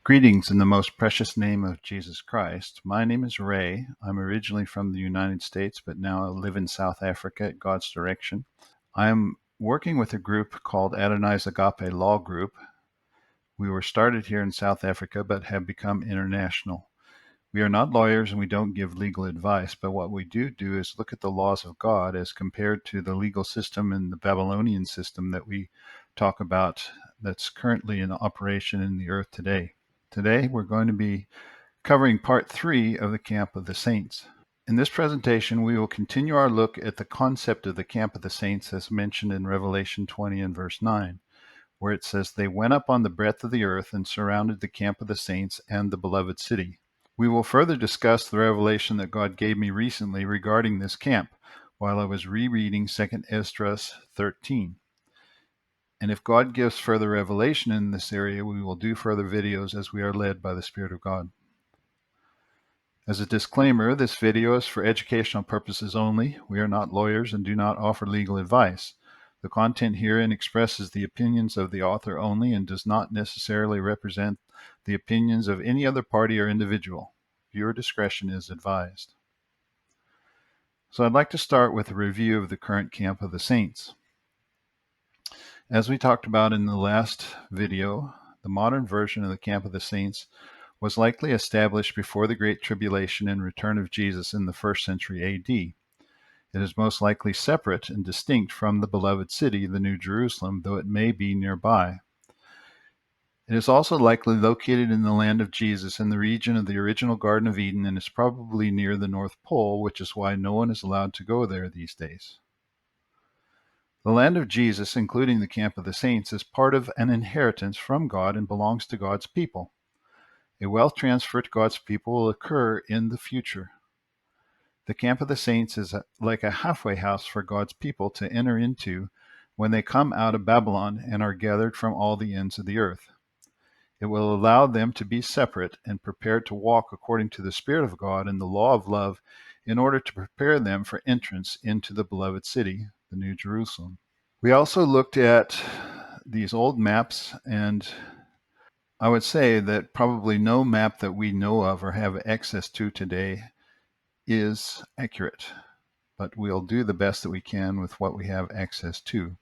Greetings in the most precious name of Jesus Christ. My name is Ray. I'm originally from the United States, but now I live in South Africa at God's direction. I'm working with a group called Adonai's Agape Law Group. We were started here in South Africa, but have become international. We are not lawyers and we don't give legal advice, but what we do is look at the laws of God as compared to the legal system and the Babylonian system that we talk about that's currently in operation in the earth today. Today, we're going to be covering part 3 of the Camp of the Saints. In this presentation, we will continue our look at the concept of the Camp of the Saints as mentioned in Revelation 20 and verse 9, where it says, "They went up on the breadth of the earth and surrounded the camp of the saints and the beloved city." We will further discuss the revelation that God gave me recently regarding this camp while I was rereading 2nd Esdras 13. And if God gives further revelation in this area, we will do further videos as we are led by the Spirit of God. As a disclaimer, this video is for educational purposes only. We are not lawyers and do not offer legal advice. The content herein expresses the opinions of the author only and does not necessarily represent the opinions of any other party or individual. Viewer discretion is advised. So I'd like to start with a review of the current Camp of the Saints. As we talked about in the last video, the modern version of the Camp of the Saints was likely established before the Great Tribulation and return of Jesus in the 1st century AD. It is most likely separate and distinct from the beloved city, the New Jerusalem, though it may be nearby. It is also likely located in the land of Jesus in the region of the original Garden of Eden and is probably near the North Pole, which is why no one is allowed to go there these days. The land of Jesus, including the Camp of the Saints, is part of an inheritance from God and belongs to God's people. A wealth transfer to God's people will occur in the future. The Camp of the Saints is like a halfway house for God's people to enter into when they come out of Babylon and are gathered from all the ends of the earth. It will allow them to be separate and prepared to walk according to the Spirit of God and the law of love in order to prepare them for entrance into the beloved city, the New Jerusalem. We also looked at these old maps, and I would say that probably no map that we know of or have access to today is accurate, but we'll do the best that we can with what we have access to.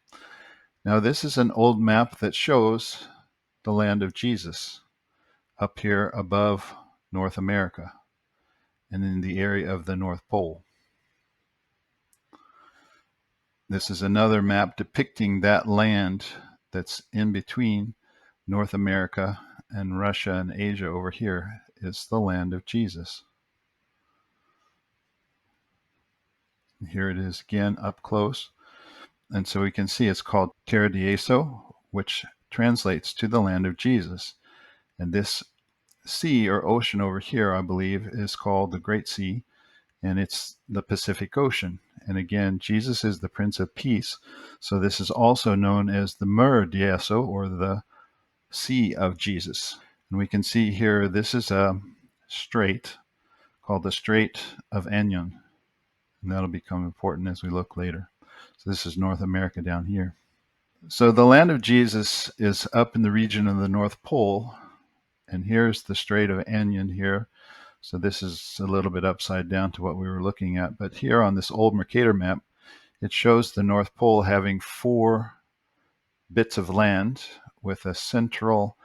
Now, this is an old map that shows the land of Jesus up here above North America and in the area of the North Pole. This is another map depicting that land that's in between North America and Russia and Asia over here is the land of Jesus. And here it is again up close. And so we can see it's called Terra de Eso, which translates to the land of Jesus. And this sea or ocean over here, I believe, is called the Great Sea, and it's the Pacific Ocean. And again, Jesus is the Prince of Peace. So this is also known as the Mer de Eso, or the Sea of Jesus. And we can see here, this is a strait called the Strait of Anion. And that'll become important as we look later. So this is North America down here. So the land of Jesus is up in the region of the North Pole. And here's the Strait of Anion here. So this is a little bit upside down to what we were looking at. But here on this old Mercator map, it shows the North Pole having 4 bits of land with a central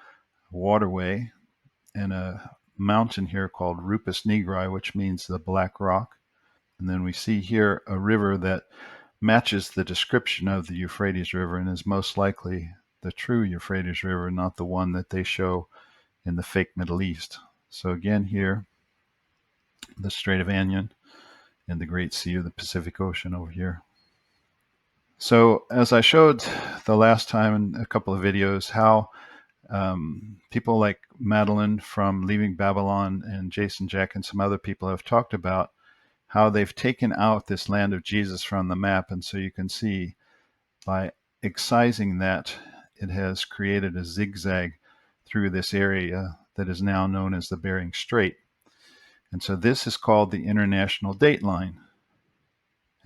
waterway and a mountain here called Rupus Nigri, which means the black rock. And then we see here a river that matches the description of the Euphrates River and is most likely the true Euphrates River, not the one that they show in the fake Middle East. So again here, the Strait of Anion and the Great Sea of the Pacific Ocean over here. So as I showed the last time in a couple of videos, how people like Madeline from Leaving Babylon and Jason Jack and some other people have talked about how they've taken out this land of Jesus from the map. And so you can see by excising that, it has created a zigzag through this area that is now known as the Bering Strait. And so this is called the International Date Line.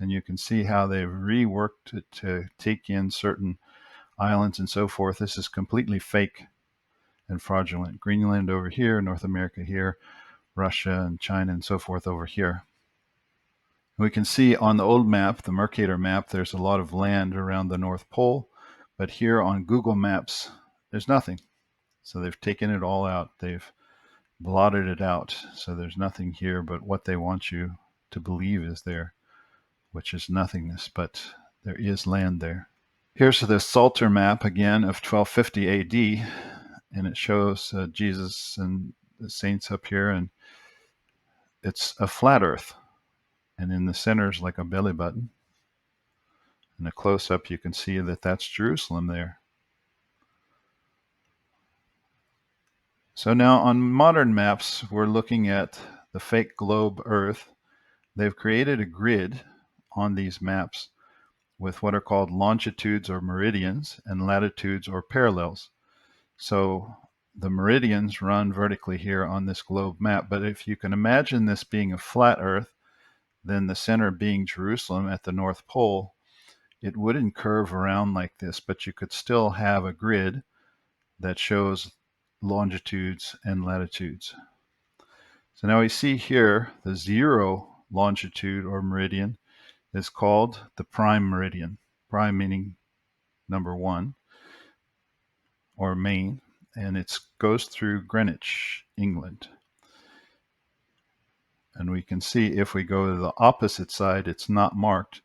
And you can see how they've reworked it to take in certain islands and so forth. This is completely fake and fraudulent. Greenland over here, North America here, Russia and China and so forth over here. We can see on the old map, the Mercator map, there's a lot of land around the North Pole, but here on Google Maps, there's nothing. So they've taken it all out. They've blotted it out. So there's nothing here but what they want you to believe is there, which is nothingness, but there is land there. Here's the Psalter map again of 1250 AD, and it shows Jesus and the saints up here, and it's a flat earth. And in the center is like a belly button. In a close-up, you can see that that's Jerusalem there. So now on modern maps, we're looking at the fake globe Earth. They've created a grid on these maps with what are called longitudes or meridians and latitudes or parallels. So the meridians run vertically here on this globe map, but if you can imagine this being a flat Earth, then the center being Jerusalem at the North Pole, it wouldn't curve around like this, but you could still have a grid that shows longitudes and latitudes. So now we see here the 0 longitude or meridian is called the prime meridian. Prime meaning number 1 or main, and it goes through Greenwich, England. And we can see if we go to the opposite side, it's not marked,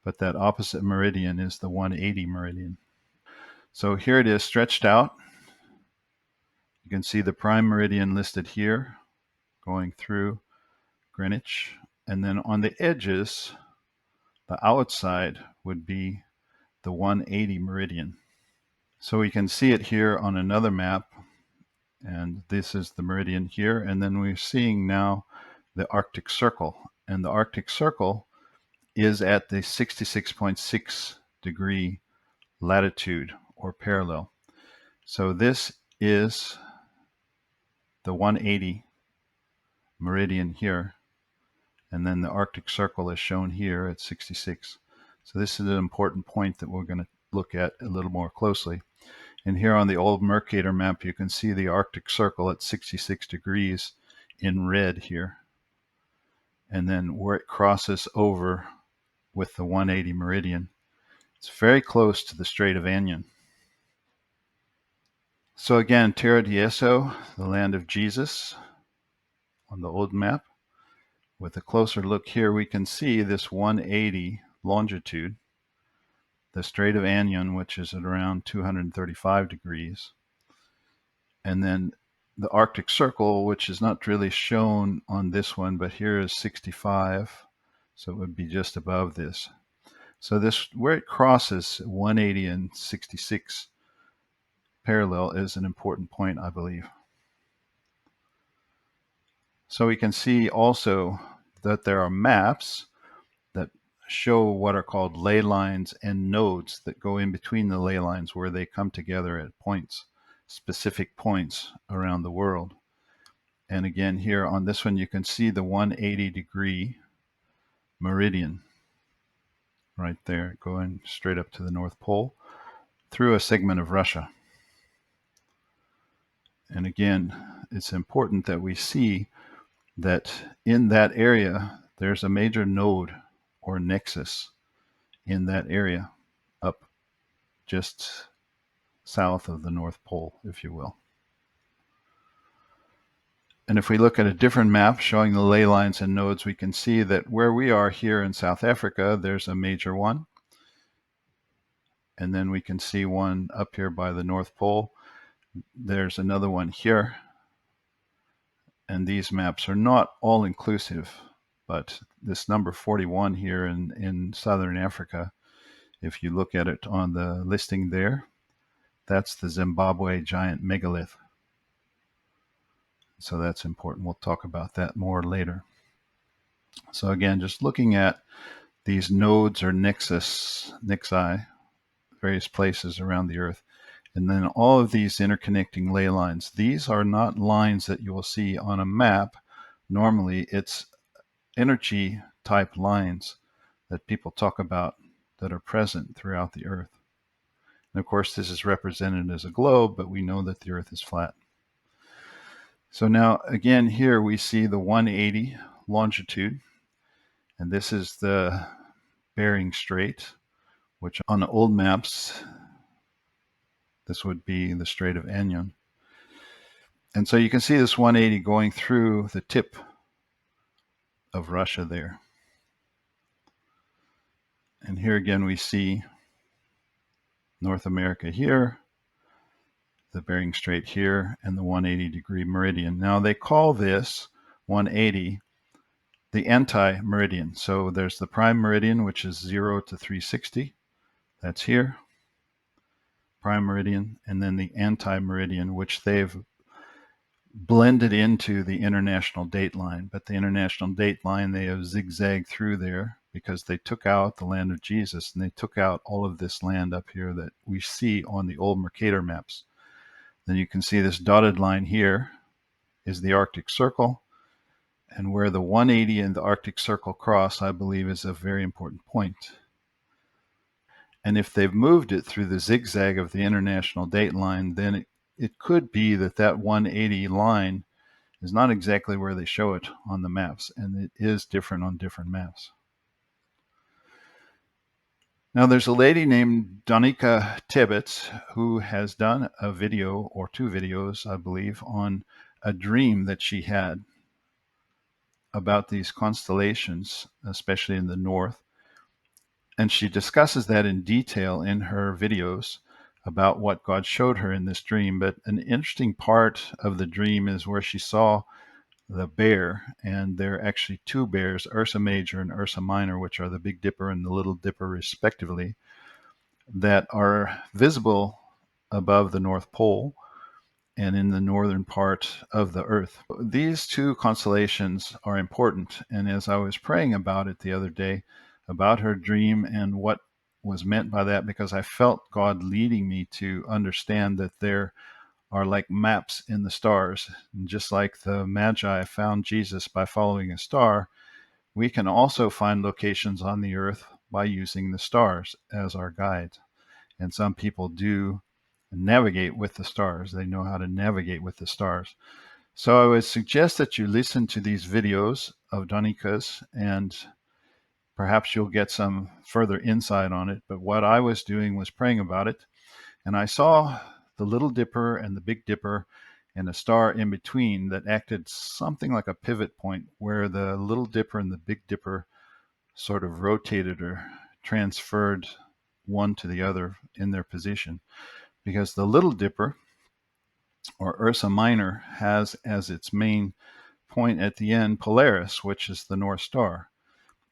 but that opposite meridian is the 180 meridian. So here it is stretched out. You can see the prime meridian listed here, going through Greenwich. And then on the edges, the outside would be the 180 meridian. So we can see it here on another map. And this is the meridian here. And then we're seeing now the Arctic Circle. And the Arctic Circle is at the 66.6 degree latitude or parallel. So this is the 180 meridian here, and then the Arctic Circle is shown here at 66. So this is an important point that we're going to look at a little more closely. And here on the old Mercator map, you can see the Arctic Circle at 66 degrees in red here. And then where it crosses over with the 180 meridian, it's very close to the Strait of Anion. So again, Terra di Eso, the land of Jesus, on the old map. With a closer look here, we can see this 180 longitude, the Strait of Anion, which is at around 235 degrees, and then the Arctic Circle, which is not really shown on this one, but here is 65, so it would be just above this. So this, where it crosses 180 and 66 parallel, is an important point, I believe. So we can see also that there are maps that show what are called ley lines and nodes that go in between the ley lines where they come together at points, specific points around the world. And again, here on this one, you can see the 180 degree meridian right there, going straight up to the North Pole through a segment of Russia. And again, it's important that we see that in that area, there's a major node or nexus in that area up just south of the North Pole, if you will. And if we look at a different map showing the ley lines and nodes, we can see that where we are here in South Africa, there's a major one. And then we can see one up here by the North Pole. There's another one here. And these maps are not all inclusive, but this number 41 here in Southern Africa, if you look at it on the listing there, that's the Zimbabwe giant megalith. So that's important. We'll talk about that more later. So again, just looking at these nodes or nexi, various places around the Earth, and then all of these interconnecting ley lines. These are not lines that you will see on a map. Normally, it's energy type lines that people talk about that are present throughout the Earth. And of course, this is represented as a globe, but we know that the Earth is flat. So now again here we see the 180 longitude, and this is the Bering Strait, which on the old maps this would be the Strait of Anion. And so you can see this 180 going through the tip of Russia there. And here again we see North America here, the Bering Strait here, and the 180-degree meridian. Now they call this 180 the anti-meridian. So there's the prime meridian, which is 0 to 360. That's here, prime meridian, and then the anti-meridian, which they've blended into the international date line. But the international date line, they have zigzagged through there because they took out the land of Jesus, and they took out all of this land up here that we see on the old Mercator maps. Then you can see this dotted line here is the Arctic Circle, and where the 180 and the Arctic Circle cross, I believe, is a very important point. And if they've moved it through the zigzag of the international date line, then it could be that that 180 line is not exactly where they show it on the maps, and it is different on different maps. Now, there's a lady named Danica Tibbetts who has done a video or two videos, I believe, on a dream that she had about these constellations, especially in the north. And she discusses that in detail in her videos about what God showed her in this dream. But an interesting part of the dream is where she saw the bear, and there are actually two bears, Ursa Major and Ursa Minor, which are the Big Dipper and the Little Dipper respectively, that are visible above the North Pole and in the northern part of the Earth. These two constellations are important, and as I was praying about it the other day, about her dream and what was meant by that, because I felt God leading me to understand that there are like maps in the stars. And just like the Magi found Jesus by following a star, we can also find locations on the earth by using the stars as our guide. And some people do navigate with the stars. They know how to navigate with the stars. So I would suggest that you listen to these videos of Danica's, and perhaps you'll get some further insight on it. But what I was doing was praying about it, and I saw the Little Dipper and the Big Dipper and a star in between that acted something like a pivot point, where the Little Dipper and the Big Dipper sort of rotated or transferred one to the other in their position. Because the Little Dipper, or Ursa Minor, has as its main point at the end Polaris, which is the North Star.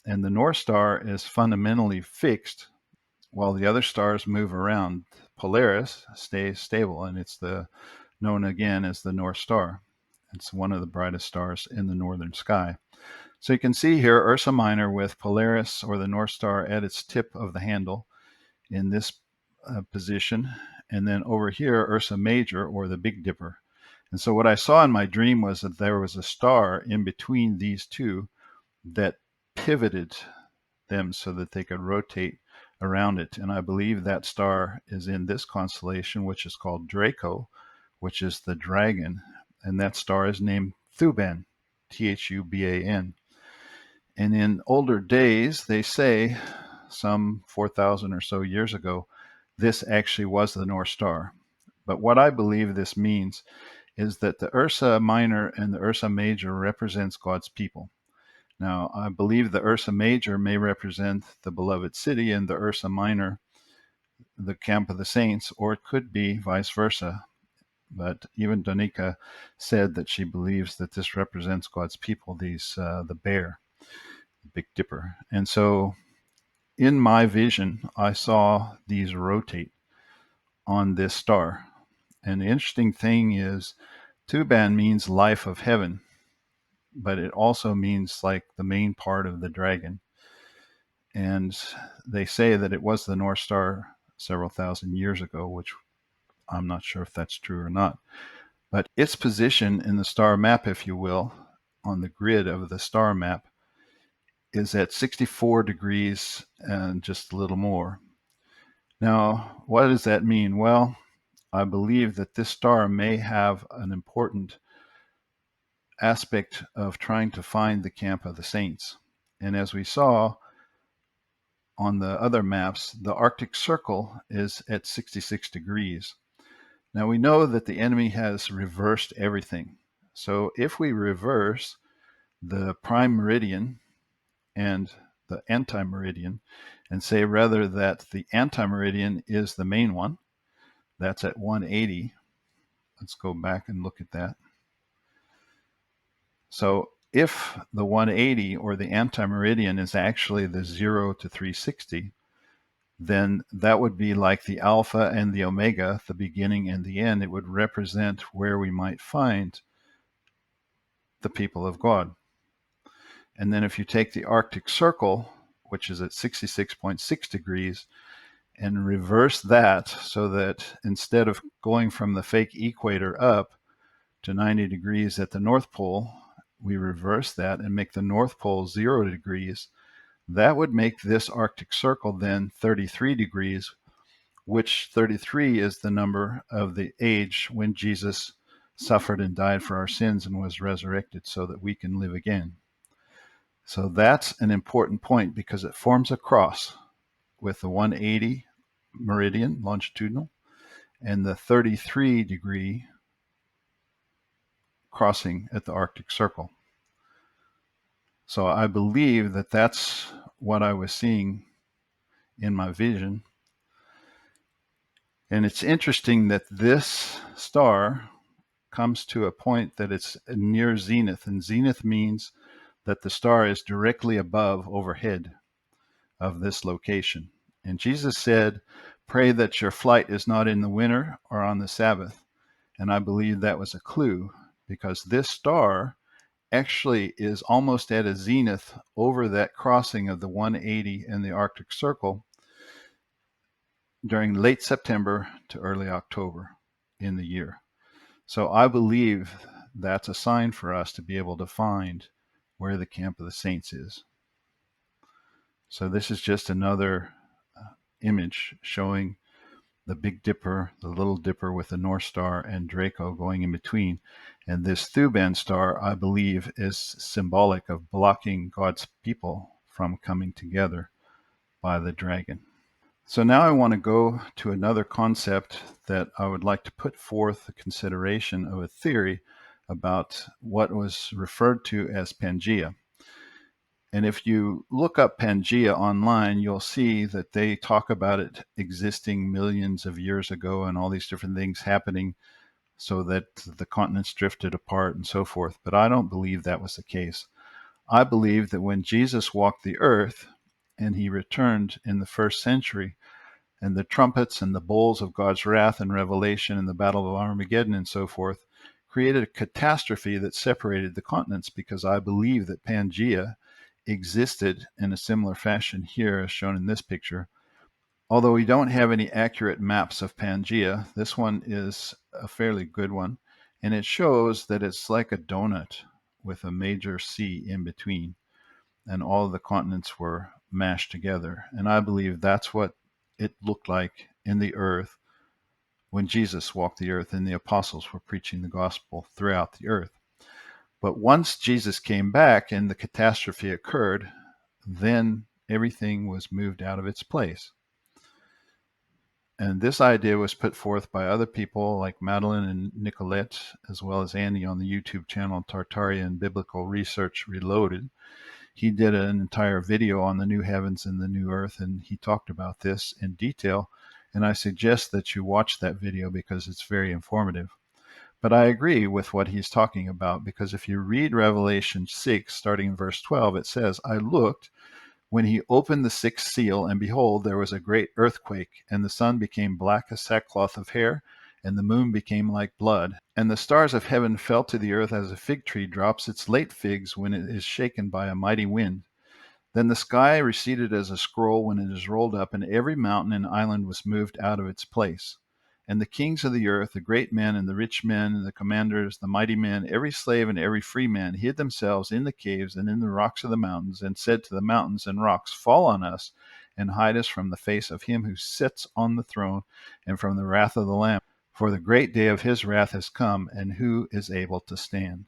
And the North Star is fundamentally fixed while the other stars move around. Polaris stays stable, and it's known again as the North Star. It's one of the brightest stars in the northern sky. So you can see here Ursa Minor with Polaris, or the North Star, at its tip of the handle in this position. And then over here, Ursa Major, or the Big Dipper. And so what I saw in my dream was that there was a star in between these two that pivoted them so that they could rotate around it. And I believe that star is in this constellation, which is called Draco, which is the dragon. And that star is named Thuban, Thuban. And in older days, they say, some 4,000 or so years ago, this actually was the North Star. But what I believe this means is that the Ursa Minor and the Ursa Major represents God's people. Now, I believe the Ursa Major may represent the beloved city, and the Ursa Minor the camp of the saints, or it could be vice versa. But even Danica said that she believes that this represents God's people, the bear, the Big Dipper. And so in my vision, I saw these rotate on this star. And the interesting thing is, Thuban means life of heaven, but it also means like the main part of the dragon. And they say that it was the North Star several thousand years ago, which I'm not sure if that's true or not. But its position in the star map, if you will, on the grid of the star map, is at 64 degrees and just a little more. Now, what does that mean? Well, I believe that this star may have an important aspect of trying to find the camp of the saints. And as we saw on the other maps, the Arctic Circle is at 66 degrees. Now we know that the enemy has reversed everything. So if we reverse the prime meridian and the anti-meridian and say rather that the anti-meridian is the main one, that's at 180. Let's go back and look at that. So if the 180 or the anti-meridian is actually the 0 to 360, then that would be like the alpha and the omega, the beginning and the end. It would represent where we might find the people of God. And then if you take the Arctic Circle, which is at 66.6 degrees, and reverse that so that instead of going from the fake equator up to 90 degrees at the North Pole, we reverse that and make the North Pole 0 degrees, that would make this Arctic Circle then 33 degrees, which 33 is the number of the age when Jesus suffered and died for our sins and was resurrected so that we can live again. So that's an important point because it forms a cross with the 180 meridian longitudinal and the 33 degree crossing at the Arctic Circle. So I believe that that's what I was seeing in my vision. And it's interesting that this star comes to a point that it's near zenith, and zenith means that the star is directly above overhead of this location. And Jesus said, pray that your flight is not in the winter or on the Sabbath. And I believe that was a clue because this star actually is almost at a zenith over that crossing of the 180 and the Arctic Circle during late September to early October in the year. So I believe that's a sign for us to be able to find where the camp of the saints is. So this is just another image showing the Big Dipper, the Little Dipper with the North Star and Draco going in between. And this Thuban star, I believe, is symbolic of blocking God's people from coming together by the dragon. So now I want to go to another concept that I would like to put forth the consideration of a theory about what was referred to as Pangaea. And if you look up Pangaea online, you'll see that they talk about it existing millions of years ago and all these different things happening so that the continents drifted apart and so forth. But I don't believe that was the case. I believe that when Jesus walked the earth and he returned in the first century, and the trumpets and the bowls of God's wrath and revelation and the battle of Armageddon and so forth created a catastrophe that separated the continents, because I believe that Pangaea existed in a similar fashion here as shown in this picture. Although we don't have any accurate maps of Pangaea, this one is a fairly good one, and it shows that it's like a donut with a major sea in between, and all of the continents were mashed together. And I believe that's what it looked like in the earth when Jesus walked the earth and the apostles were preaching the gospel throughout the earth. But once Jesus came back and the catastrophe occurred, then everything was moved out of its place. And this idea was put forth by other people like Madeline and Nicolette, as well as Andy on the YouTube channel Tartarian Biblical Research Reloaded. He did an entire video on the new heavens and the new earth, and he talked about this in detail. And I suggest that you watch that video because it's very informative. But I agree with what he's talking about, because if you read Revelation 6, starting in verse 12, it says, I looked when he opened the sixth seal, and behold, there was a great earthquake, and the sun became black as sackcloth of hair, and the moon became like blood, and the stars of heaven fell to the earth as a fig tree drops its late figs when it is shaken by a mighty wind. Then the sky receded as a scroll when it is rolled up, and every mountain and island was moved out of its place. And the kings of the earth, the great men and the rich men, and the commanders, the mighty men, every slave and every free man, hid themselves in the caves and in the rocks of the mountains, and said to the mountains and rocks, fall on us, and hide us from the face of him who sits on the throne, and from the wrath of the Lamb. For the great day of his wrath has come, and who is able to stand?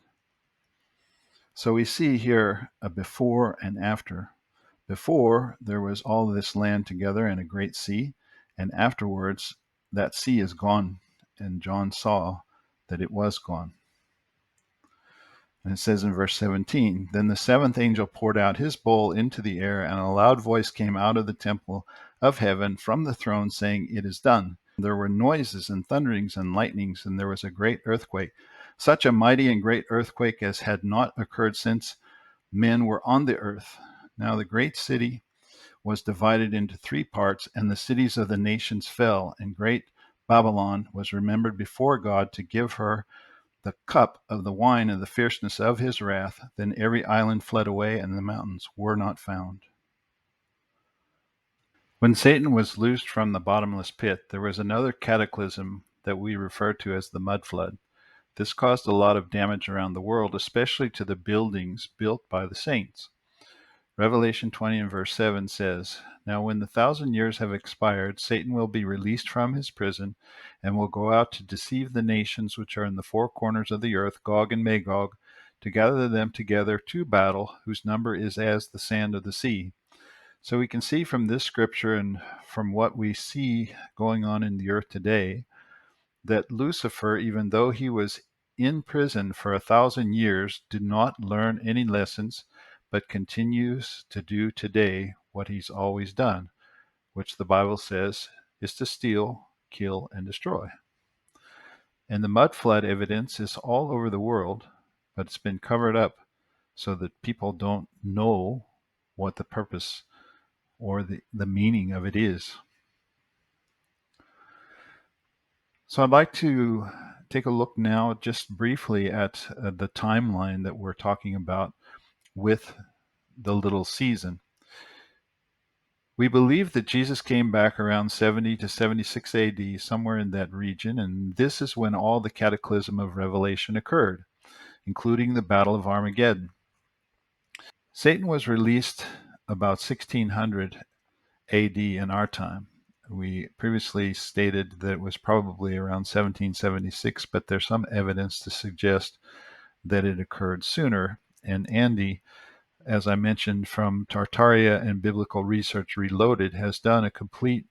So we see here a before and after. Before, there was all this land together in a great sea, and afterwards, that sea is gone, and John saw that it was gone. And it says in verse 17, then the seventh angel poured out his bowl into the air, and a loud voice came out of the temple of heaven from the throne, saying, it is done. There were noises and thunderings and lightnings, and there was a great earthquake, such a mighty and great earthquake as had not occurred since men were on the earth. Now the great city was divided into three parts, and the cities of the nations fell, and great Babylon was remembered before God to give her the cup of the wine of the fierceness of his wrath. Then every island fled away, and the mountains were not found. When Satan was loosed from the bottomless pit, there was another cataclysm that we refer to as the mud flood. This caused a lot of damage around the world, especially to the buildings built by the saints. Revelation 20 and verse 7 says, now when the 1,000 years have expired, Satan will be released from his prison and will go out to deceive the nations which are in the four corners of the earth, Gog and Magog, to gather them together to battle, whose number is as the sand of the sea. So we can see from this scripture and from what we see going on in the earth today, that Lucifer, even though he was in prison for 1,000 years, did not learn any lessons, but continues to do today what he's always done, which the Bible says is to steal, kill, and destroy. And the mud flood evidence is all over the world, but it's been covered up so that people don't know what the purpose or the meaning of it is. So I'd like to take a look now just briefly at the timeline that we're talking about with the little season. We believe that Jesus came back around 70 to 76 AD, somewhere in that region, and this is when all the cataclysm of Revelation occurred, including the Battle of Armageddon. Satan was released about 1600 AD in our time. We previously stated that it was probably around 1776, but there's some evidence to suggest that it occurred sooner. And Andy, as I mentioned from Tartaria and Biblical Research Reloaded, has done a complete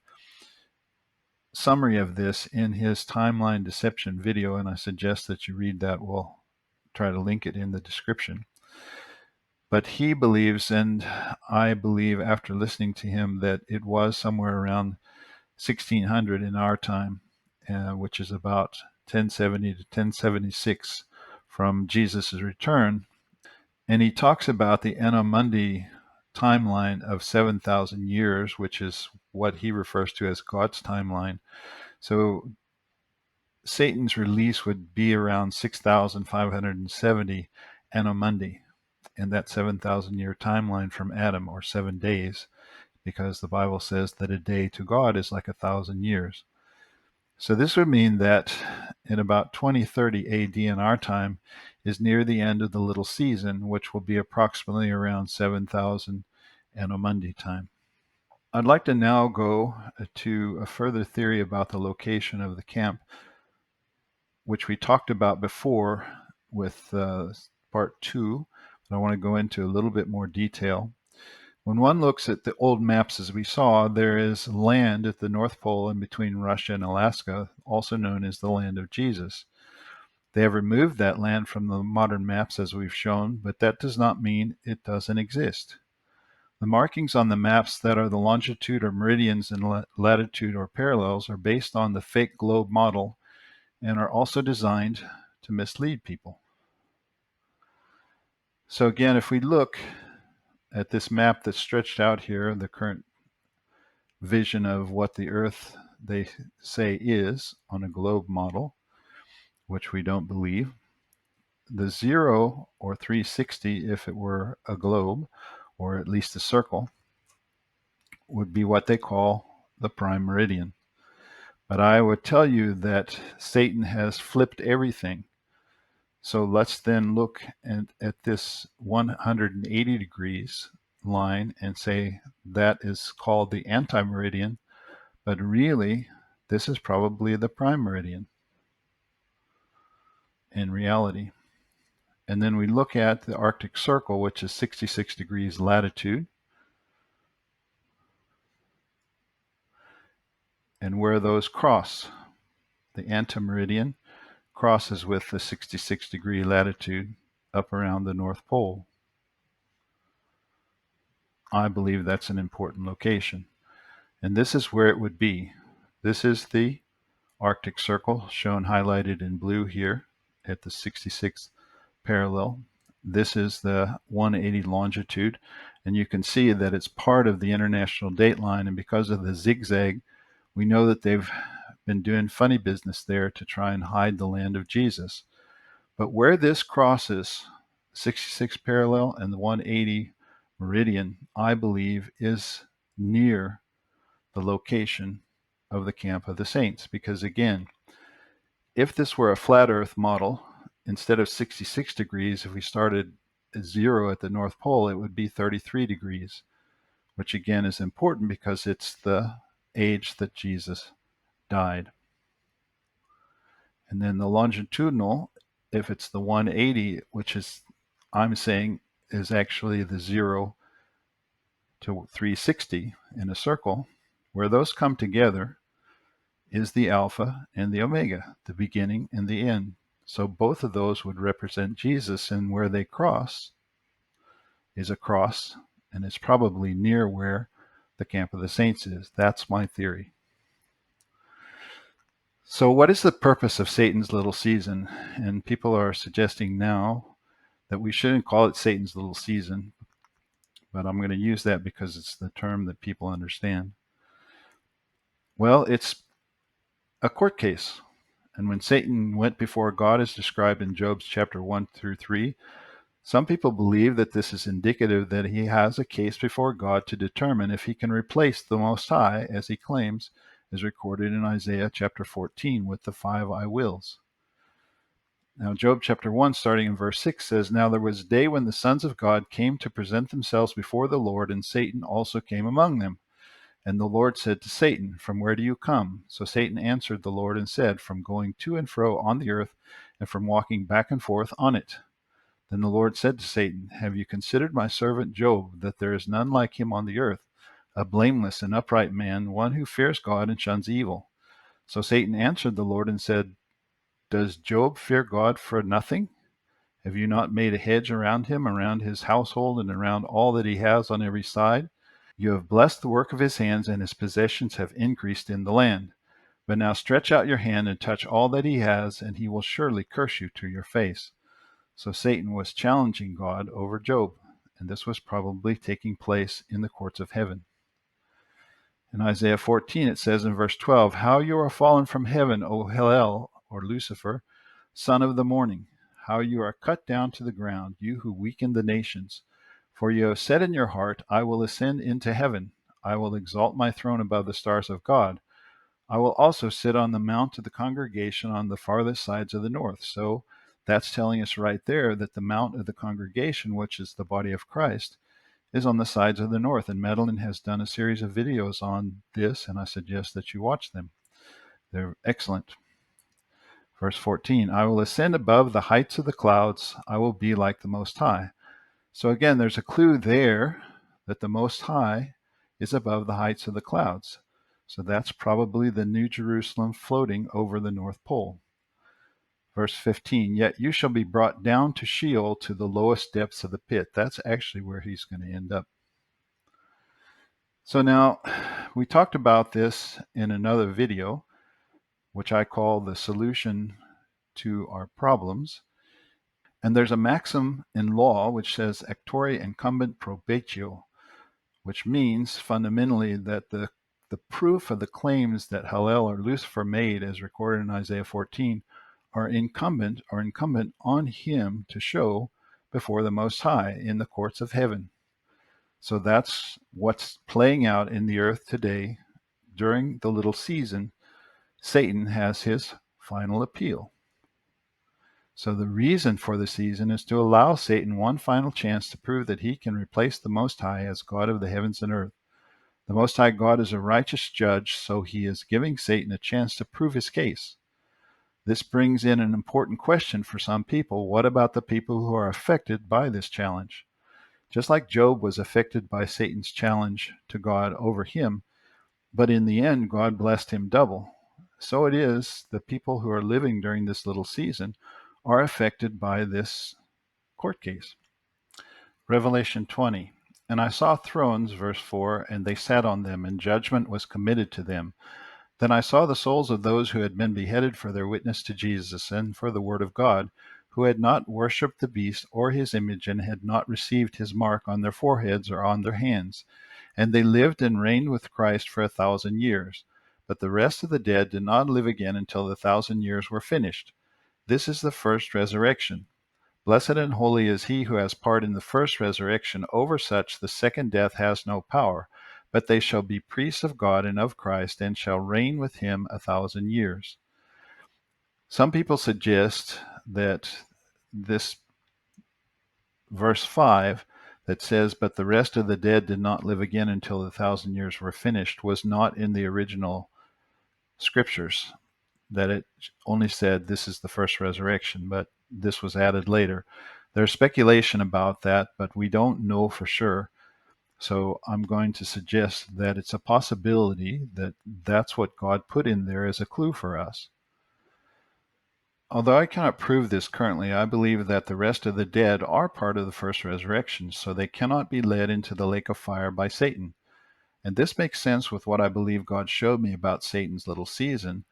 summary of this in his timeline deception video, and I suggest that you read that. We'll try to link it in the description. But he believes, and I believe after listening to him, that it was somewhere around 1600 in our time, which is about 1070 to 1076 from Jesus' return. And he talks about the Anno Mundi timeline of 7,000 years, which is what he refers to as God's timeline. So Satan's release would be around 6,570 Anno Mundi in that 7,000 year timeline from Adam, or 7 days, because the Bible says that a day to God is like 1,000 years. So this would mean that in about 2030 AD in our time is near the end of the little season, which will be approximately around 7,000 Anno Mundi time. I'd like to now go to a further theory about the location of the camp, which we talked about before with part 2, but I want to go into a little bit more detail. When one looks at the old maps, as we saw, there is land at the North Pole in between Russia and Alaska, also known as the land of Jesus. They have removed that land from the modern maps, as we've shown, but that does not mean it doesn't exist. The markings on the maps that are the longitude or meridians and latitude or parallels are based on the fake globe model and are also designed to mislead people. So again, if we look at this map that's stretched out here, the current vision of what the Earth, they say, is on a globe model, which we don't believe. The 0 or 360, if it were a globe, or at least a circle, would be what they call the prime meridian. But I would tell you that Satan has flipped everything. So let's then look at this 180 degrees line and say that is called the anti-meridian, but really this is probably the prime meridian in reality. And then we look at the Arctic Circle, which is 66 degrees latitude, and where those cross. The antimeridian crosses with the 66 degree latitude up around the North Pole. I believe that's an important location. And this is where it would be. This is the Arctic Circle, shown highlighted in blue here at the 66th parallel. This is the 180 longitude, and you can see that it's part of the international date line, and because of the zigzag, we know that they've been doing funny business there to try and hide the land of Jesus. But where this crosses 66 parallel and the 180 meridian, I believe, is near the location of the camp of the saints. Because again, if this were a flat earth model, instead of 66 degrees, if we started at 0 at the North Pole, it would be 33 degrees, which again is important because it's the age that Jesus died. And then the longitudinal, if it's the 180, which is, I'm saying, is actually the 0 to 360 in a circle, where those come together is the Alpha and the Omega, the beginning and the end. So both of those would represent Jesus, and where they cross is a cross, and it's probably near where the camp of the saints is. That's my theory. So what is the purpose of Satan's little season? And people are suggesting now that we shouldn't call it Satan's little season, but I'm going to use that because it's the term that people understand. Well, it's a court case. And when Satan went before God, as described in Job's chapter 1 through 3, some people believe that this is indicative that he has a case before God to determine if he can replace the Most High, as he claims is recorded in Isaiah chapter 14 with the 5 I wills. Now, Job chapter 1, starting in verse 6, says, Now there was a day when the sons of God came to present themselves before the Lord, and Satan also came among them. And the Lord said to Satan, From where do you come? So Satan answered the Lord and said, From going to and fro on the earth, and from walking back and forth on it. Then the Lord said to Satan, Have you considered my servant Job, that there is none like him on the earth, a blameless and upright man, one who fears God and shuns evil? So Satan answered the Lord and said, Does Job fear God for nothing? Have you not made a hedge around him, around his household, and around all that he has on every side? You have blessed the work of his hands, and his possessions have increased in the land. But now stretch out your hand and touch all that he has, and he will surely curse you to your face. So Satan was challenging God over Job, and this was probably taking place in the courts of heaven. In Isaiah 14, it says in verse 12, How you are fallen from heaven, O Hillel, or Lucifer, son of the morning. How you are cut down to the ground, you who weaken the nations. For you have said in your heart, I will ascend into heaven. I will exalt my throne above the stars of God. I will also sit on the mount of the congregation on the farthest sides of the north. So that's telling us right there that the mount of the congregation, which is the body of Christ, is on the sides of the north. And Madeline has done a series of videos on this, and I suggest that you watch them. They're excellent. Verse 14, I will ascend above the heights of the clouds. I will be like the Most High. So again, there's a clue there that the Most High is above the heights of the clouds. So that's probably the New Jerusalem floating over the North Pole. Verse 15, yet you shall be brought down to Sheol, to the lowest depths of the pit. That's actually where he's going to end up. So now, we talked about this in another video, which I call the solution to our problems. And there's a maxim in law which says actore incumbent probatio, which means fundamentally that the proof of the claims that Hillel or Lucifer made, as recorded in Isaiah 14, are incumbent on him to show before the Most High in the courts of heaven. So that's what's playing out in the earth today. During the little season, Satan has his final appeal. So the reason for the season is to allow Satan one final chance to prove that he can replace the Most High as God of the heavens and earth. The Most High God is a righteous judge, so he is giving Satan a chance to prove his case. This brings in an important question for some people. What about the people who are affected by this challenge? Just like Job was affected by Satan's challenge to God over him, but in the end, God blessed him double. So it is the people who are living during this little season are affected by this court case. Revelation 20. And I saw thrones, verse 4, and they sat on them, and judgment was committed to them. Then I saw the souls of those who had been beheaded for their witness to Jesus and for the word of God, who had not worshipped the beast or his image, and had not received his mark on their foreheads or on their hands. And they lived and reigned with Christ for 1,000 years. But the rest of the dead did not live again until the 1,000 years were finished. This is the first resurrection. Blessed and holy is he who has part in the first resurrection. Over such the second death has no power, but they shall be priests of God and of Christ, and shall reign with him 1,000 years. Some people suggest that this verse 5 that says, but the rest of the dead did not live again until the 1,000 years were finished, was not in the original scriptures, that it only said this is the first resurrection, but this was added later. There's speculation about that, but we don't know for sure. So I'm going to suggest that it's a possibility that that's what God put in there as a clue for us. Although I cannot prove this currently, I believe that the rest of the dead are part of the first resurrection, so they cannot be led into the lake of fire by Satan. And this makes sense with what I believe God showed me about Satan's little season,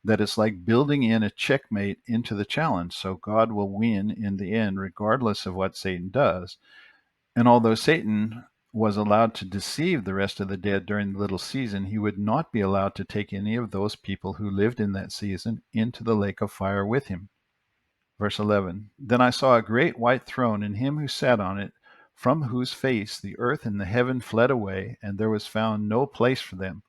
that it's like building in a checkmate into the challenge, so God will win in the end regardless of what Satan does. And although Satan was allowed to deceive the rest of the dead during the little season, he would not be allowed to take any of those people who lived in that season into the lake of fire with him. Verse 11, Then I saw a great white throne, and him who sat on it, from whose face the earth and the heaven fled away, and there was found no place for them.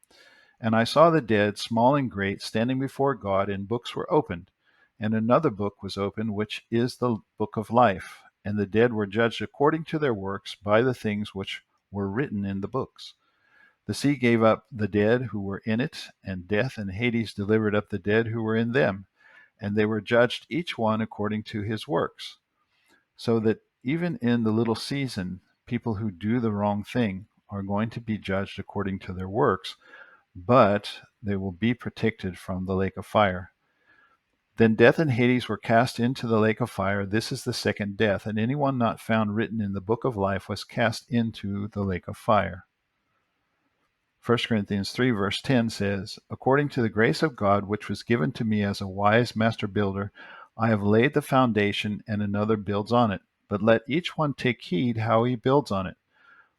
And I saw the dead, small and great, standing before God, and books were opened. And another book was opened, which is the book of life. And the dead were judged according to their works by the things which were written in the books. The sea gave up the dead who were in it, and death and Hades delivered up the dead who were in them. And they were judged each one according to his works. So that even in the little season, people who do the wrong thing are going to be judged according to their works, but they will be protected from the lake of fire. Then death and Hades were cast into the lake of fire. This is the second death, and anyone not found written in the book of life was cast into the lake of fire. 1 Corinthians 3 verse 10 says, According to the grace of God, which was given to me as a wise master builder, I have laid the foundation, and another builds on it. But let each one take heed how he builds on it.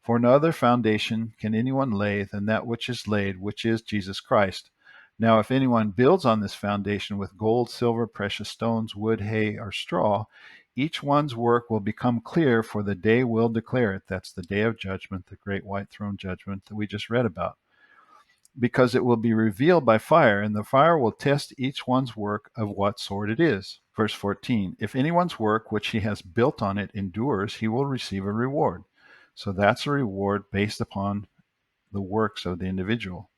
For no other foundation can anyone lay than that which is laid, which is Jesus Christ. Now if anyone builds on this foundation with gold, silver, precious stones, wood, hay, or straw, each one's work will become clear, for the day will declare it. That's the day of judgment, the great white throne judgment that we just read about. Because it will be revealed by fire, and the fire will test each one's work of what sort it is. Verse 14, If anyone's work which he has built on it endures, he will receive a reward. So that's a reward based upon the works of the individual.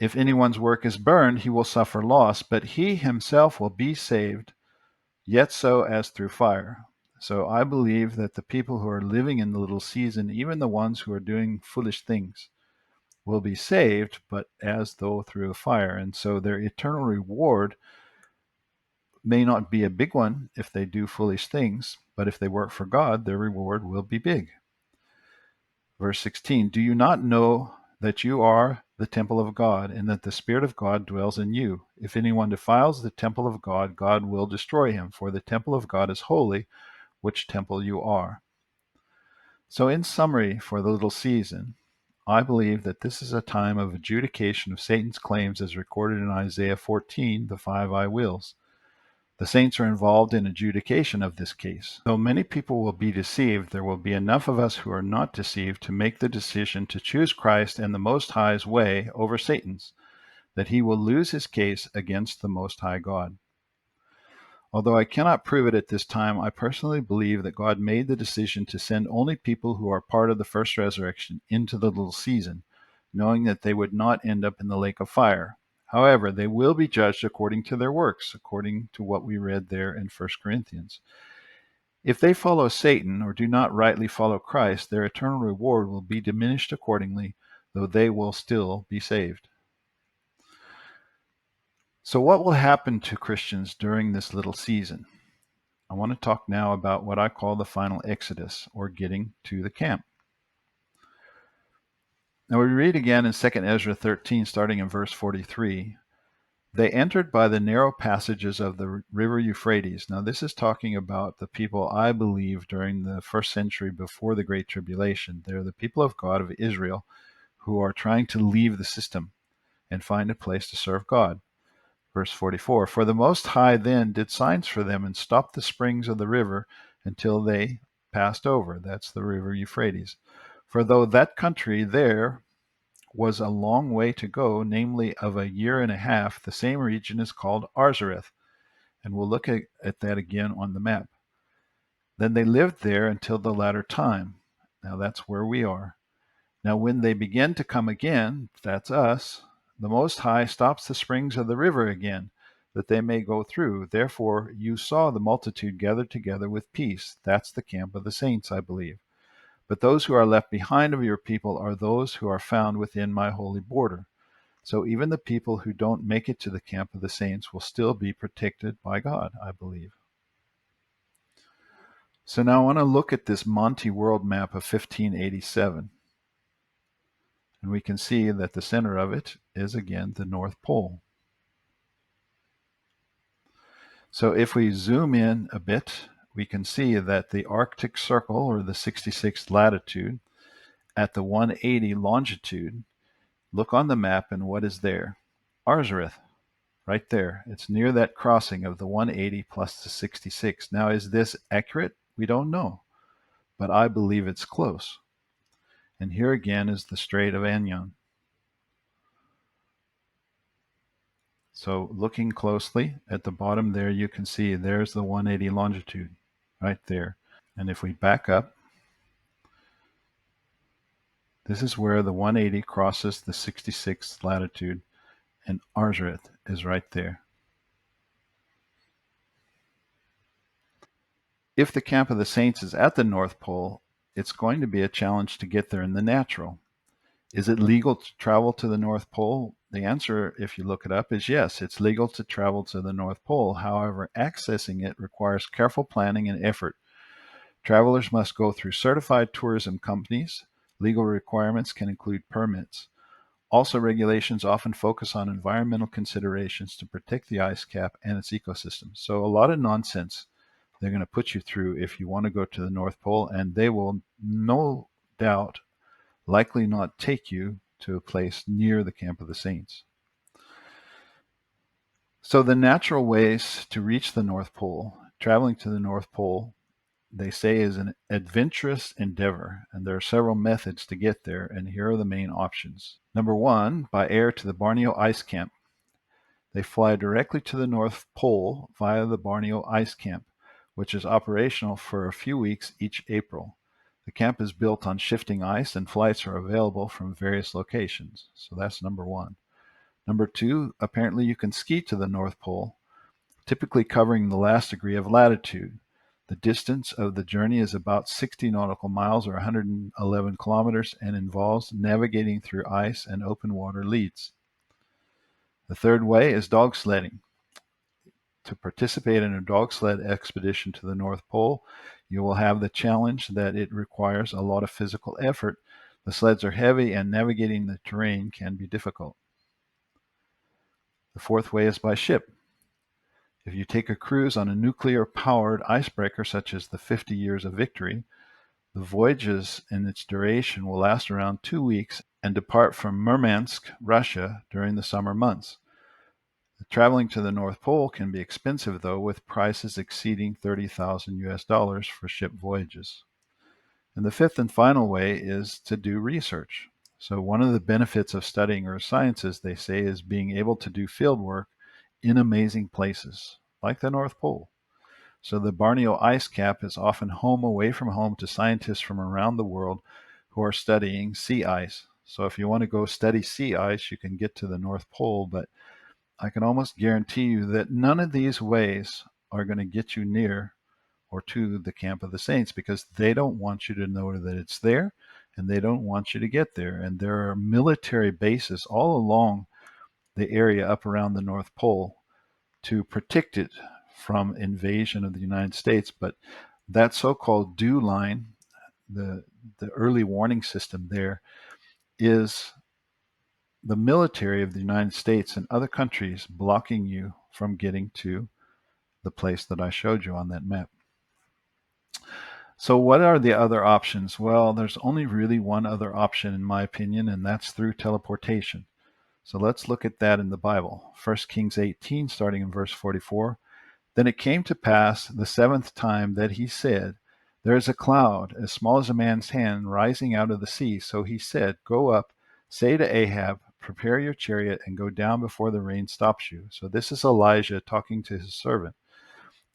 If anyone's work is burned, he will suffer loss, but he himself will be saved, yet so as through fire. So I believe that the people who are living in the little season, even the ones who are doing foolish things, will be saved, but as though through a fire. And so their eternal reward may not be a big one if they do foolish things, but if they work for God, their reward will be big. Verse 16, Do you not know that you are the temple of God, and that the Spirit of God dwells in you? If anyone defiles the temple of God, God will destroy him, for the temple of God is holy, which temple you are. So in summary, for the little season, I believe that this is a time of adjudication of Satan's claims as recorded in Isaiah 14, the 5 I wills. The saints are involved in adjudication of this case. Though many people will be deceived, there will be enough of us who are not deceived to make the decision to choose Christ and the Most High's way over Satan's, that he will lose his case against the Most High God. Although I cannot prove it at this time, I personally believe that God made the decision to send only people who are part of the first resurrection into the little season, knowing that they would not end up in the lake of fire. However, they will be judged according to their works, according to what we read there in 1 Corinthians. If they follow Satan or do not rightly follow Christ, their eternal reward will be diminished accordingly, though they will still be saved. So what will happen to Christians during this little season? I want to talk now about what I call the final exodus, or getting to the camp. Now we read again in 2 Ezra 13, starting in verse 43. They entered by the narrow passages of the river Euphrates. Now this is talking about the people, I believe, during the first century before the Great Tribulation. They're the people of God, of Israel, who are trying to leave the system and find a place to serve God. Verse 44, for the Most High then did signs for them and stopped the springs of the river until they passed over. That's the river Euphrates. For though that country there was a long way to go, namely of a year and a half, the same region is called Arzareth. And we'll look at that again on the map. Then they lived there until the latter time. Now that's where we are. Now when they begin to come again, that's us, the Most High stops the springs of the river again, that they may go through. Therefore you saw the multitude gathered together with peace. That's the camp of the saints, I believe. But those who are left behind of your people are those who are found within my holy border. So even the people who don't make it to the camp of the saints will still be protected by God, I believe. So now I want to look at this Monty world map of 1587. And we can see that the center of it is again the North Pole. So if we zoom in a bit, we can see that the Arctic Circle, or the 66th latitude, at the 180 longitude, look on the map and what is there? Arzareth, right there. It's near that crossing of the 180 plus the 66. Now, is this accurate? We don't know, but I believe it's close. And here again is the Strait of Anion. So looking closely at the bottom there, you can see there's the 180 longitude right there. And if we back up, this is where the 180 crosses the 66th latitude, and Arzareth is right there. If the camp of the saints is at the North Pole, it's going to be a challenge to get there in the natural. Is it legal to travel to the North Pole? The answer, if you look it up, is yes. It's legal to travel to the North Pole. However, accessing it requires careful planning and effort. Travelers must go through certified tourism companies. Legal requirements can include permits. Also, regulations often focus on environmental considerations to protect the ice cap and its ecosystem. So a lot of nonsense they're going to put you through if you want to go to the North Pole, and they will no doubt likely not take you to a place near the camp of the saints. So the natural ways to reach the North Pole, traveling to the North Pole, they say is an adventurous endeavor, and there are several methods to get there, and here are the main options. Number one, by air to the Borneo Ice Camp. They fly directly to the North Pole via the Borneo Ice Camp, which is operational for a few weeks each April. The camp is built on shifting ice, and flights are available from various locations. So that's number one. Number two, apparently you can ski to the North Pole, typically covering the last degree of latitude. The distance of the journey is about 60 nautical miles, or 111 kilometers, and involves navigating through ice and open water leads. The third way is dog sledding. To participate in a dog sled expedition to the North Pole, you will have the challenge that it requires a lot of physical effort. The sleds are heavy and navigating the terrain can be difficult. The fourth way is by ship. If you take a cruise on a nuclear-powered icebreaker such as the 50 Years of Victory, the voyages in its duration will last around 2 weeks and depart from Murmansk, Russia during the summer months. Traveling to the North Pole can be expensive, though, with prices exceeding $30,000 for ship voyages. And the fifth and final way is to do research. So one of the benefits of studying earth sciences, they say, is being able to do field work in amazing places, like the North Pole. So the Borneo ice cap is often home away from home to scientists from around the world who are studying sea ice. So if you want to go study sea ice, you can get to the North Pole, but I can almost guarantee you that none of these ways are going to get you near or to the camp of the saints, because they don't want you to know that it's there, and they don't want you to get there. And there are military bases all along the area up around the North Pole to protect it from invasion of the United States. But that so-called dew line, the early warning system there, is the military of the United States and other countries blocking you from getting to the place that I showed you on that map. So what are the other options? Well, there's only really one other option, in my opinion, and that's through teleportation. So let's look at that in the Bible. 1 Kings 18, starting in verse 44. Then it came to pass the seventh time that he said, there is a cloud as small as a man's hand rising out of the sea. So he said, go up, say to Ahab, prepare your chariot and go down before the rain stops you. So this is Elijah talking to his servant.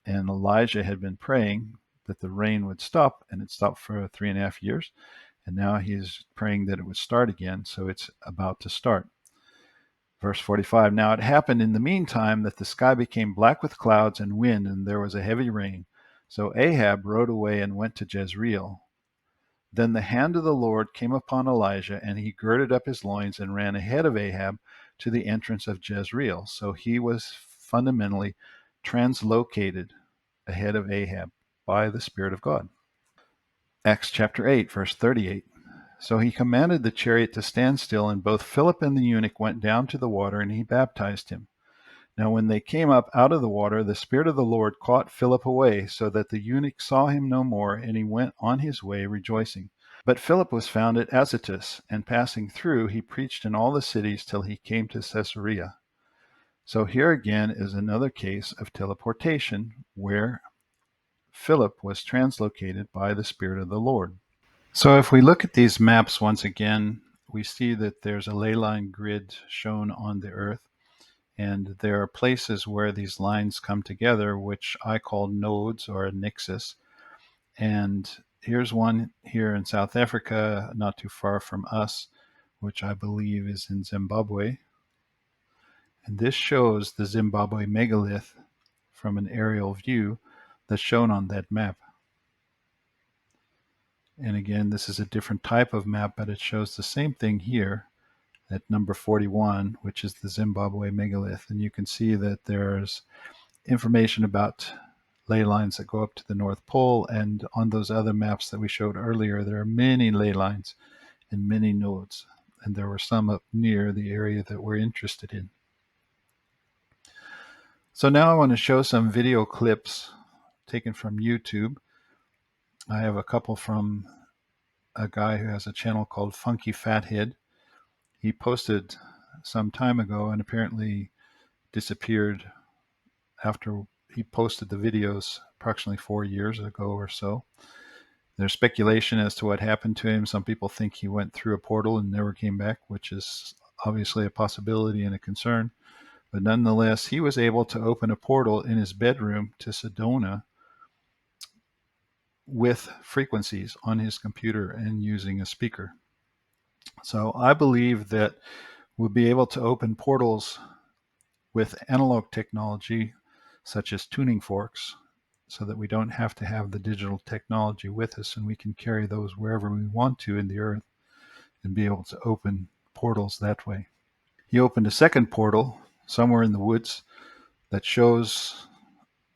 And Elijah had been praying that the rain would stop, and it stopped for 3.5 years. And now he's praying that it would start again. So it's about to start. Verse 45, now it happened in the meantime that the sky became black with clouds and wind, and there was a heavy rain. So Ahab rode away and went to Jezreel. Then the hand of the Lord came upon Elijah, and he girded up his loins and ran ahead of Ahab to the entrance of Jezreel. So he was fundamentally translocated ahead of Ahab by the Spirit of God. Acts chapter 8, verse 38. So he commanded the chariot to stand still, and both Philip and the eunuch went down to the water, and he baptized him. Now when they came up out of the water, the Spirit of the Lord caught Philip away, so that the eunuch saw him no more, and he went on his way rejoicing. But Philip was found at Azotus, and passing through, he preached in all the cities till he came to Caesarea. So here again is another case of teleportation, where Philip was translocated by the Spirit of the Lord. So if we look at these maps once again, we see that there's a ley line grid shown on the earth, and there are places where these lines come together, which I call nodes or a nexus. And here's one here in South Africa, not too far from us, which I believe is in Zimbabwe. And this shows the Zimbabwe megalith from an aerial view that's shown on that map. And again, this is a different type of map, but it shows the same thing here at number 41, which is the Zimbabwe megalith. And you can see that there's information about ley lines that go up to the North Pole. And on those other maps that we showed earlier, there are many ley lines and many nodes. And there were some up near the area that we're interested in. So now I want to show some video clips taken from YouTube. I have a couple from a guy who has a channel called Funky Fathead. He posted some time ago and apparently disappeared after he posted the videos approximately 4 years ago or so. There's speculation as to what happened to him. Some people think he went through a portal and never came back, which is obviously a possibility and a concern. But nonetheless, he was able to open a portal in his bedroom to Sedona with frequencies on his computer and using a speaker. So I believe that we'll be able to open portals with analog technology, such as tuning forks, so that we don't have to have the digital technology with us, and we can carry those wherever we want to in the earth and be able to open portals that way. He opened a second portal somewhere in the woods that shows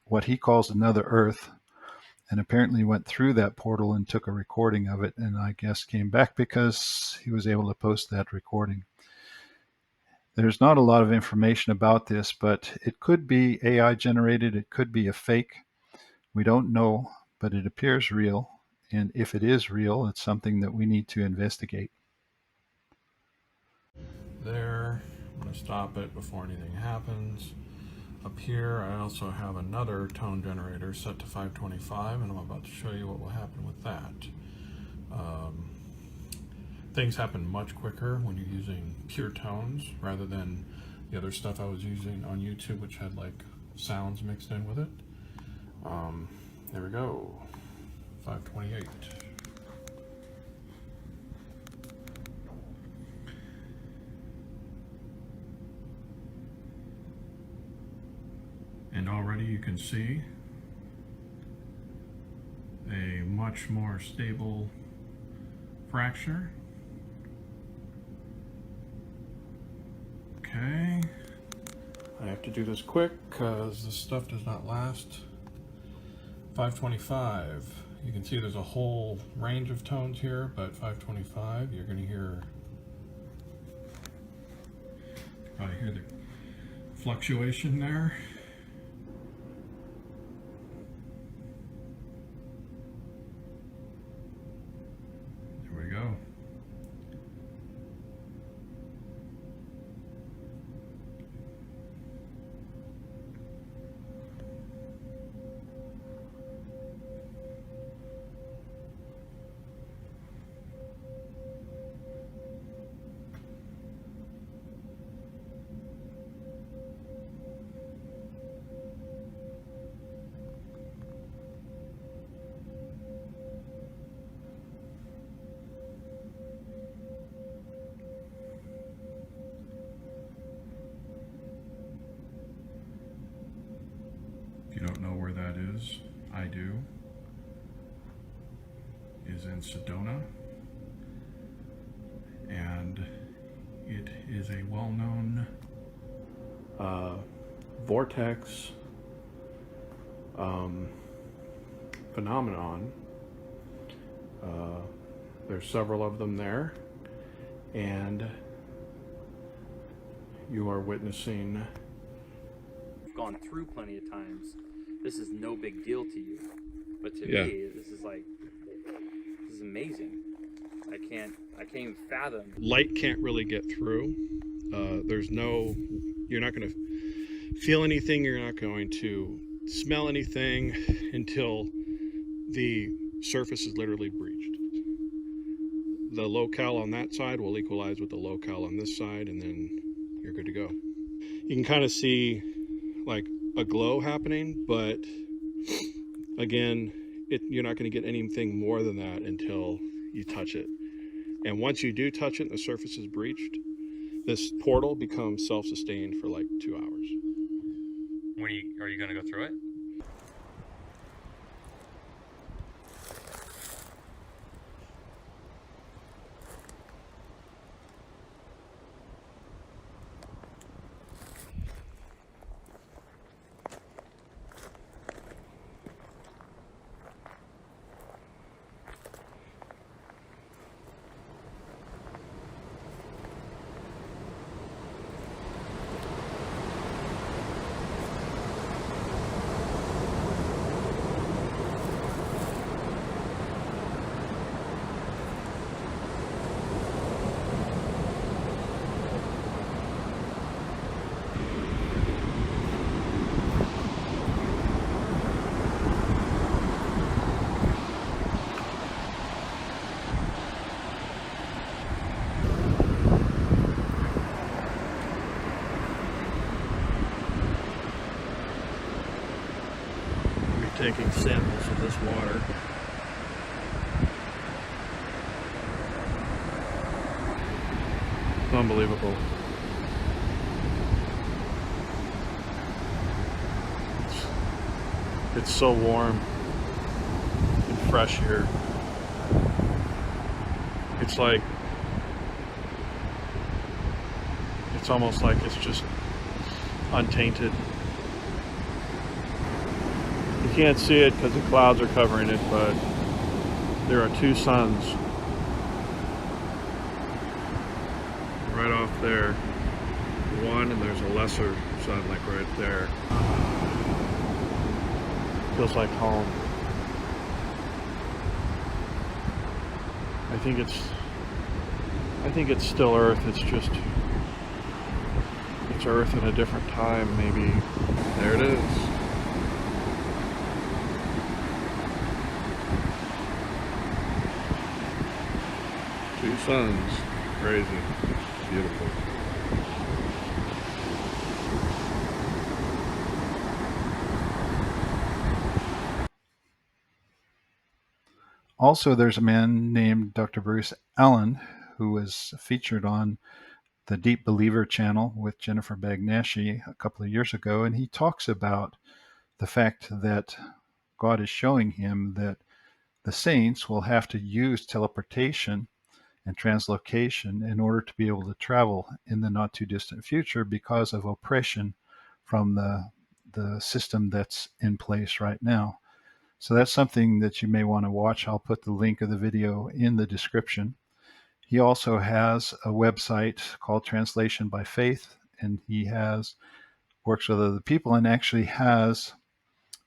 what he calls another earth, and apparently went through that portal and took a recording of it, and I guess came back because he was able to post that recording. There's not a lot of information about this, but it could be AI generated. It could be a fake. We don't know, but it appears real. And if it is real, it's something that we need to investigate. There, I'm going to stop it before anything happens. Up here, I also have another tone generator set to 525, and I'm about to show you what will happen with that. Things happen much quicker when you're using pure tones rather than the other stuff I was using on YouTube, which had like sounds mixed in with it. There we go, 528. you can see a much more stable fracture. Okay, I have to do this quick because this stuff does not last. 525. You can see there's a whole range of tones here, but 525, you're going to probably hear the fluctuation there. There we go. If you don't know where that is, I do. Is in Sedona, and it is a well-known vortex phenomenon. There's several of them there, and you are witnessing. Gone through plenty of times. This is no big deal to you, but to Yeah. me, this is amazing. I can't even fathom. Light can't really get through. You're not going to feel anything. You're not going to smell anything until the surface is literally breached. The locale on that side will equalize with the locale on this side, and then you're good to go. You can kind of see like a glow happening, but again, you're not going to get anything more than that until you touch it. And once you do touch it and the surface is breached, this portal becomes self-sustained for like 2 hours. Are you going to go through it? Taking samples of this water. Unbelievable. It's so warm and fresh here. It's almost like it's just untainted. You can't see it because the clouds are covering it, but there are two suns right off there. One, and there's a lesser sun like right there. Feels like home. I think it's still Earth. It's Earth in a different time, maybe. There it is. Two suns. Crazy. Beautiful. Also, there's a man named Dr. Bruce Allen who was featured on the Deep Believer channel with Jennifer Bagnashi a couple of years ago, and he talks about the fact that God is showing him that the saints will have to use teleportation and translocation in order to be able to travel in the not too distant future because of oppression from the system that's in place right now. So that's something that you may want to watch. I'll put the link of the video in the description. He also has a website called Translation by Faith, and he works with other people and actually has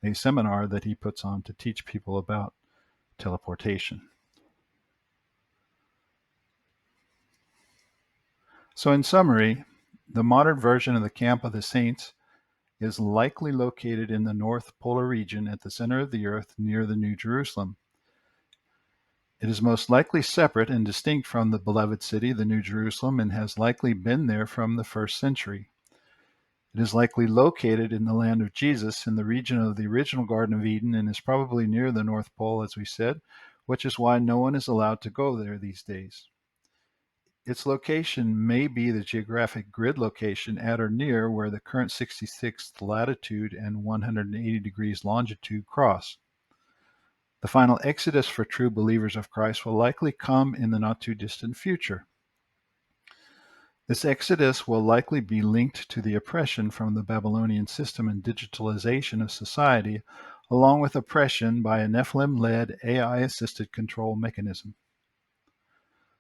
a seminar that he puts on to teach people about teleportation. So in summary, the modern version of the Camp of the Saints is likely located in the North Polar region at the center of the earth near the New Jerusalem. It is most likely separate and distinct from the beloved city, the New Jerusalem, and has likely been there from the first century. It is likely located in the land of Jesus in the region of the original Garden of Eden and is probably near the North Pole, as we said, which is why no one is allowed to go there these days. Its location may be the geographic grid location at or near where the current 66th latitude and 180 degrees longitude cross. The final exodus for true believers of Christ will likely come in the not too distant future. This exodus will likely be linked to the oppression from the Babylonian system and digitalization of society, along with oppression by a Nephilim-led AI-assisted control mechanism.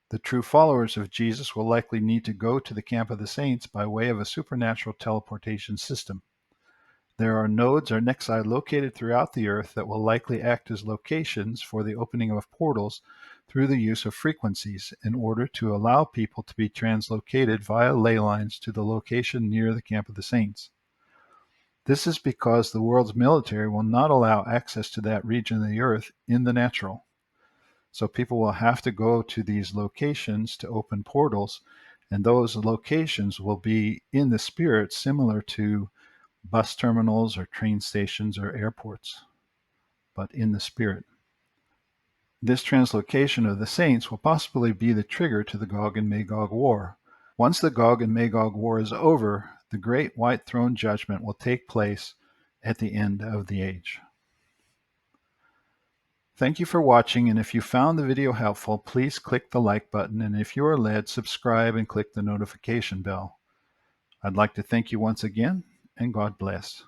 The true followers of Jesus will likely need to go to the camp of the saints by way of a supernatural teleportation system. There are nodes or nexi located throughout the earth that will likely act as locations for the opening of portals through the use of frequencies in order to allow people to be translocated via ley lines to the location near the camp of the saints. This is because the world's military will not allow access to that region of the earth in the natural. So people will have to go to these locations to open portals, and those locations will be in the spirit, similar to bus terminals or train stations or airports, but in the spirit. This translocation of the saints will possibly be the trigger to the Gog and Magog war. Once the Gog and Magog war is over, the great white throne judgment will take place at the end of the age. Thank you for watching, and if you found the video helpful, please click the like button, and if you are led, subscribe and click the notification bell. I'd like to thank you once again, and God bless.